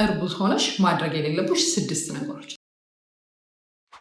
እርጉዝ ሆነሽ ማድረግ የሌለብሽ 6 ነገሮች።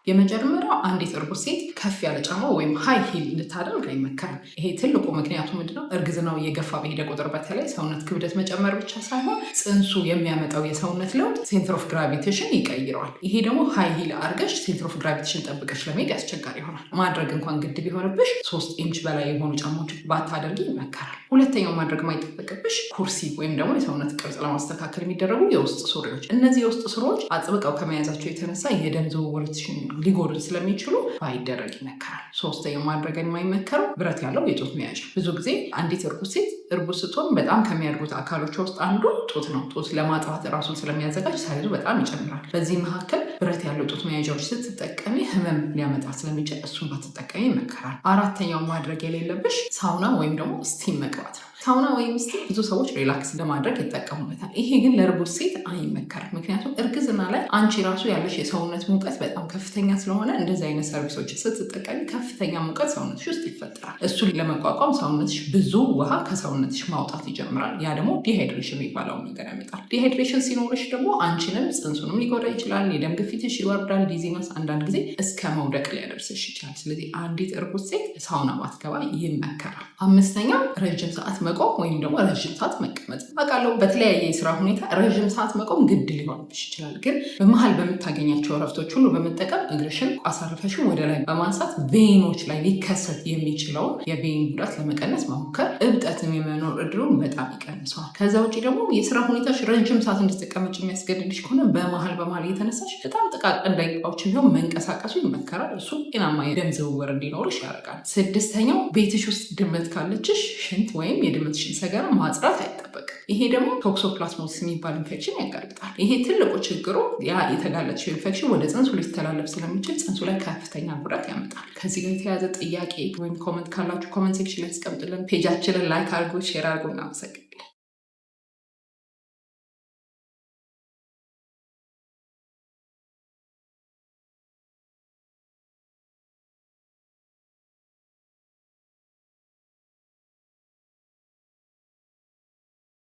የመጀመሪያው አንዲት እርጉዝ ሴት ከፍ ያለ ጫማ ወይም ሃይ ሂል እንድታደርግ አይመከርም። ይሄ ትልቁ ምክንያቱ ምንድነው? እርግዝናው እየገፋ በሄደ ቁጥር በተለይ ሰውነት ክብደት መጨመር ብቻ ሳይሆን ጽንሱ የሚያመጣው የሰውነት ለውጥ ሴንተር ኦፍ ግራቪቴሽን ይቀይረዋል። ይሄ ደግሞ ሃይ ሂል አድርገሽ ሴንተር ኦፍ ግራቪቴሽን ጠብቀሽ ለመሄድ ያስቸጋሪ ይሆናል። ማድረግ እንኳን ግድ ቢሆንብሽ 3 ኢንች በላይ የሆኑ ጫማዎች ባታደርጊ ይመከራል። ሁለተኛው ማድረግ ማይጠበቅብሽ ኩርሲ ወይም ደግሞ የሰውነት ቅርጽ ለማስተካከል የሚደረጉ የውስጥ ሱሪዎች። እነዚህ የውስጥ ሱሪዎች አጥብቀው ከመያዛቸው የተነሳ የደም ዝውውርሽን ሊጎዱ ስለሚችሉ ባይደረግ ይመከራል። ሶስተኛው ማድረግ የማይመከረው ብረት ያለው የጡት መያዣ። ብዙ ጊዜ አንዲት እርጉዝ ሴት እርጉዝ ስትሆን በጣም ከሚያድጉት አካሎቿ ውስጥ አንዱ ጡት ነው። ጡት ለማጥባት ራሱን ስለሚያዘጋጅ ሳይዙ በጣም ይጨምራል። በዚህ መካከል ብረት ያለው ጡት መያዣዎች ስትጠቀሚ ህመም ሊያመጣ ስለሚችል እሱን ባትጠቀሚ ይመከራል። አራተኛው ማድረግ የሌለብሽ ሳውና ወይም ደግሞ ስቲም መግባት ነው። ሳውና ወይም ስቲም ብዙ ሰዎች ሪላክስ ለማድረግ ይጠቀሙበታል። ይሄ ግን ለእርጉዝ ሴት አይመከርም። ምክንያቱም እርግዝና ላይ አንቺ ራሱ ያለሽ የሰውነት ሙቀት በጣም ከፍተኛ ስለሆነ እንደዚህ አይነት ሰርቪሶች ስትጠቀሚ ከፍተኛ ሙቀት ሰውነትሽ ውስጥ ይፈጠራል። እሱን ለመቋቋም ሰውነትሽ ብዙ ውሃ ከሰውነትሽ ማውጣት ይጀምራል። ያ ደግሞ ዲሃይድሬሽን የሚባለውን ነገር ያመጣል። ዲሃይድሬሽን ሲኖርሽ ደግሞ አንቺንም ጽንሱንም ሊጎዳ ይችላል። የደም ግፊትሽ ይወርዳል። ዲዚነስ አንዳንድ ጊዜ እስከ መውደቅ ሊያደርስሽ ይችላል። ስለዚህ አንዲት እርጉዝ ሴት ሳውና ባትገባ ይመከራል። አምስተኛው ረጅም ሰዓት መቆም ወይም ደግሞ ረዥም ሰዓት መቀመጥ። አውቃለሁ በተለያየ የስራ ሁኔታ ረዥም ሰዓት መቆም ግድ ሊሆንብሽ ይችላል። ግን በመሀል በምታገኛቸው እረፍቶች ሁሉ በመጠቀም እግርሽን አሳርፈሽን ወደ ላይ በማንሳት ቬኖች ላይ ሊከሰት የሚችለውን የቬን ጉዳት ለመቀነስ መሞከር እብጠትም የመኖር እድሉን በጣም ይቀንሰዋል። ከዛ ውጭ ደግሞ የስራ ሁኔታሽ ረዥም ሰዓት እንድትቀመጭ የሚያስገድድሽ ከሆነ በመሀል እየተነሳሽ በጣም ጥቃቅን ደቂቃዎችን ቢሆን መንቀሳቀሱ ይመከራል። እሱ ጤናማ የደም ዝውውር እንዲኖርሽ ያደርጋል። ስድስተኛው ቤትሽ ውስጥ ድመት ካለችሽ ሽንት ወይም የድመትሽን ሰገራ ማጽዳት አይጠበቅም። ይሄ ደግሞ ቶክሶፕላዝሞሲስ የሚባል ኢንፌክሽን ያጋልጣል። ይሄ ትልቁ ችግሩ ያ የተጋለጥሽው ኢንፌክሽን ወደ ጽንሱ ሊተላለፍ ስለሚችል ጽንሱ ላይ ከፍተኛ ጉዳት ያመጣል። ከዚህ ጋር የተያዘ ጥያቄ ወይም ኮመንት ካላችሁ ኮመንት ሴክሽን ላይ አስቀምጡልን። ፔጃችንን ላይክ አድርጉ፣ ሼር አድርጉ። እናመሰግናለን።